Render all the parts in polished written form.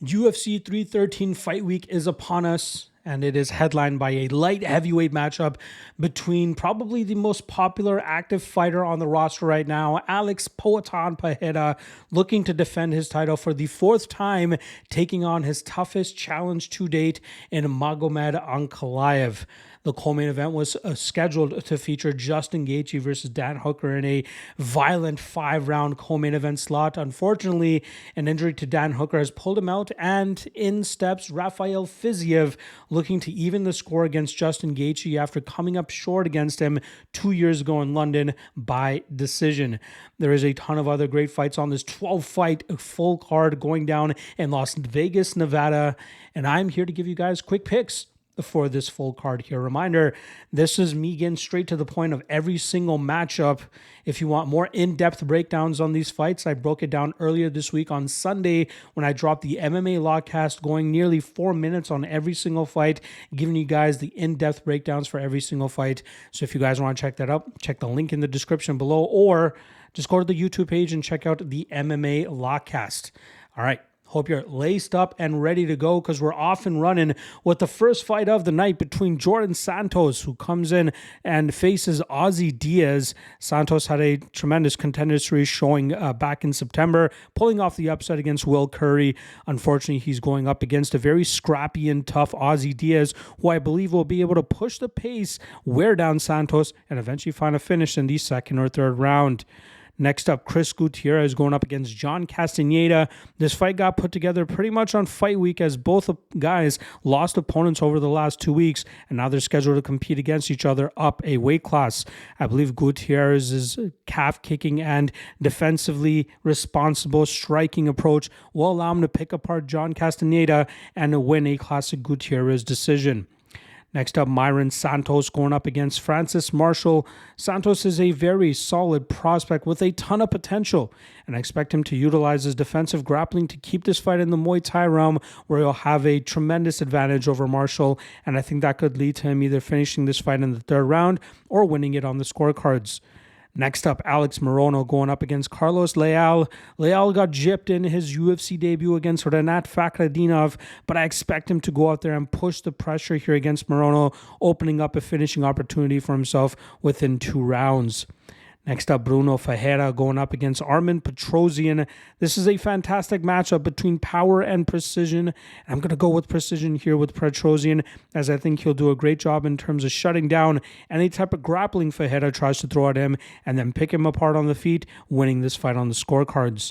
UFC 313 Fight Week is upon us, and it is headlined by a light heavyweight matchup between probably the most popular active fighter on the roster right now, Alex Poatan Pereira, looking to defend his title for the fourth time, taking on his toughest challenge to date in Magomed Ankalaev. The co-main event was scheduled to feature Justin Gaethje versus Dan Hooker in a violent 5-round co-main event slot. Unfortunately, an injury to Dan Hooker has pulled him out, and in steps Rafael Fiziev, looking to even the score against Justin Gaethje after coming up short against him 2 years ago in London by decision. There is a ton of other great fights on this 12-fight full card going down in Las Vegas, Nevada, and I'm here to give you guys quick picks for this full card here. Reminder, this is me getting straight to the point of every single matchup. If you want more in-depth breakdowns on these fights, I broke it down earlier this week on Sunday when I dropped the MMA Lawcast, going nearly 4 minutes on every single fight, giving you guys the in-depth breakdowns for every single fight. So if you guys want to check that out, check the link in the description below, or just go to the YouTube page and check out the MMA Lawcast. All right. Hope you're laced up and ready to go, because we're off and running with the first fight of the night between Jordan Santos, who comes in and faces Ozzy Diaz. Santos had a tremendous contender series showing back in September, pulling off the upset against Will Curry. Unfortunately, he's going up against a very scrappy and tough Ozzy Diaz, who I believe will be able to push the pace, wear down Santos, and eventually find a finish in the second or third round. Next up, Chris Gutierrez going up against John Castaneda. This fight got put together pretty much on fight week, as both guys lost opponents over the last 2 weeks, and now they're scheduled to compete against each other up a weight class. I believe Gutierrez's calf kicking and defensively responsible striking approach will allow him to pick apart John Castaneda and win a classic Gutierrez decision. Next up, Myron Santos going up against Francis Marshall. Santos is a very solid prospect with a ton of potential, and I expect him to utilize his defensive grappling to keep this fight in the Muay Thai realm, where he'll have a tremendous advantage over Marshall, and I think that could lead to him either finishing this fight in the third round or winning it on the scorecards. Next up, Alex Morono going up against Carlos Leal. Leal got gypped in his UFC debut against Renat Fakhretdinov, but I expect him to go out there and push the pressure here against Morono, opening up a finishing opportunity for himself within 2 rounds. Next up, Bruno Ferreira going up against Armen Petrosyan. This is a fantastic matchup between power and precision. I'm going to go with precision here with Petrosyan, as I think he'll do a great job in terms of shutting down any type of grappling Ferreira tries to throw at him, and then pick him apart on the feet, winning this fight on the scorecards.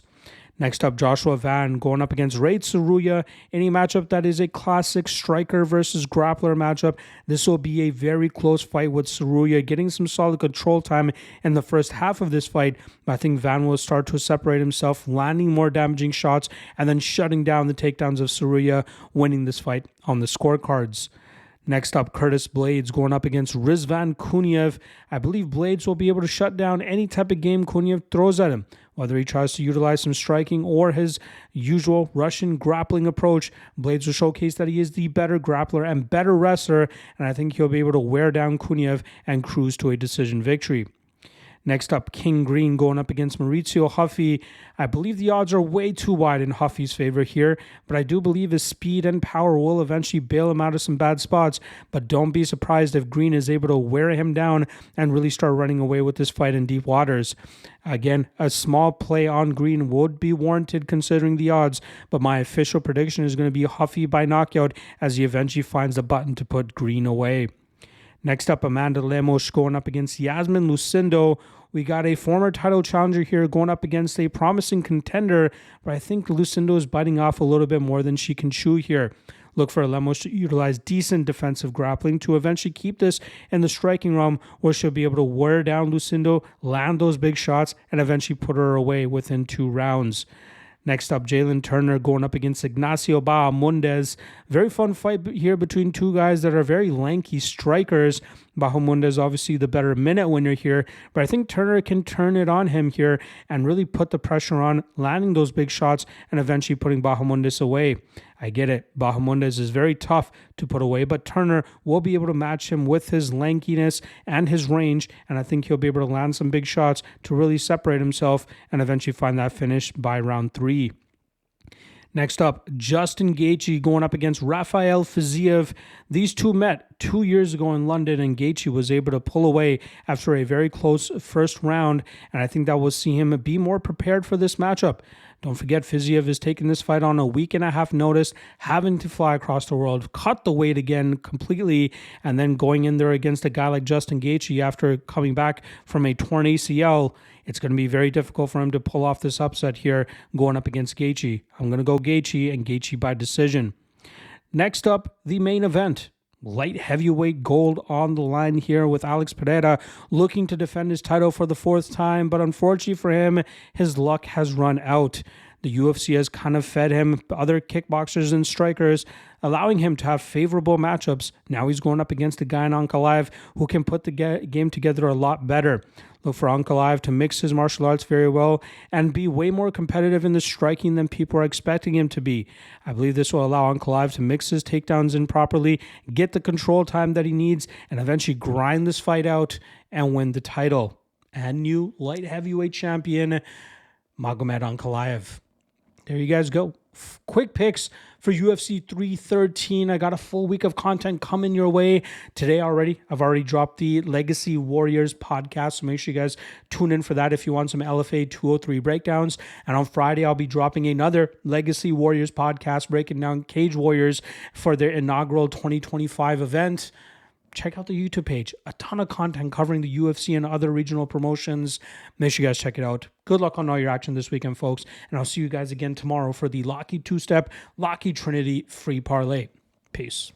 Next up, Joshua Van going up against Ray Tsuruya in a matchup that is a classic striker versus grappler matchup. This will be a very close fight, with Tsuruya getting some solid control time in the first half of this fight. I think Van will start to separate himself, landing more damaging shots, and then shutting down the takedowns of Tsuruya, winning this fight on the scorecards. Next up, Curtis Blaydes going up against Rizvan Kuniev. I believe Blaydes will be able to shut down any type of game Kuniev throws at him, whether he tries to utilize some striking or his usual Russian grappling approach. Blaydes will showcase that he is the better grappler and better wrestler, and I think he'll be able to wear down Kuniev and cruise to a decision victory. Next up, King Green going up against Maurizio Ruffy. I believe the odds are way too wide in Huffy's favor here, but I do believe his speed and power will eventually bail him out of some bad spots. But don't be surprised if Green is able to wear him down and really start running away with this fight in deep waters. Again, a small play on Green would be warranted considering the odds, but my official prediction is going to be Huffy by knockout, as he eventually finds the button to put Green away. Next up, Amanda Lemos going up against Yasmin Lucindo. We got a former title challenger here going up against a promising contender, but I think Lucindo is biting off a little bit more than she can chew here. Look for Lemos to utilize decent defensive grappling to eventually keep this in the striking realm, where she'll be able to wear down Lucindo, land those big shots, and eventually put her away within 2 rounds. Next up, Jalen Turner going up against Ignacio Bahamondes. Very fun fight here between 2 guys that are very lanky strikers. Bahamondes obviously the better minute winner here, but I think Turner can turn it on him here and really put the pressure on, landing those big shots and eventually putting Bahamondes away. I get it. Bahamondes is very tough to put away, but Turner will be able to match him with his lankiness and his range, and I think he'll be able to land some big shots to really separate himself and eventually find that finish by round 3. Next up, Justin Gaethje going up against Rafael Fiziev. These two met 2 years ago in London, and Gaethje was able to pull away after a very close first round, and I think that will see him be more prepared for this matchup. Don't forget, Fiziev is taking this fight on a week and a half notice, having to fly across the world, cut the weight again completely, and then going in there against a guy like Justin Gaethje after coming back from a torn ACL. It's going to be very difficult for him to pull off this upset here going up against Gaethje. I'm going to go Gaethje and Gaethje by decision. Next up, the main event. Light heavyweight gold on the line here with Alex Pereira looking to defend his title for the 4th time, but unfortunately for him, his luck has run out. The UFC has kind of fed him other kickboxers and strikers, allowing him to have favorable matchups. Now he's going up against a guy in Ankalaev who can put the game together a lot better. Look for Ankalaev to mix his martial arts very well and be way more competitive in the striking than people are expecting him to be. I believe this will allow Ankalaev to mix his takedowns in properly, get the control time that he needs, and eventually grind this fight out and win the title. And new light heavyweight champion, Magomed Ankalaev. There you guys go. Quick picks for UFC 313. I got a full week of content coming your way today already. I've already dropped the Legacy Warriors podcast, so make sure you guys tune in for that if you want some LFA 203 breakdowns. And on Friday, I'll be dropping another Legacy Warriors podcast breaking down Cage Warriors for their inaugural 2025 event. Check out the YouTube page. A ton of content covering the UFC and other regional promotions. Make sure you guys check it out. Good luck on all your action this weekend, folks. And I'll see you guys again tomorrow for the Lockheed Two-Step, Lockheed Trinity Free Parlay. Peace.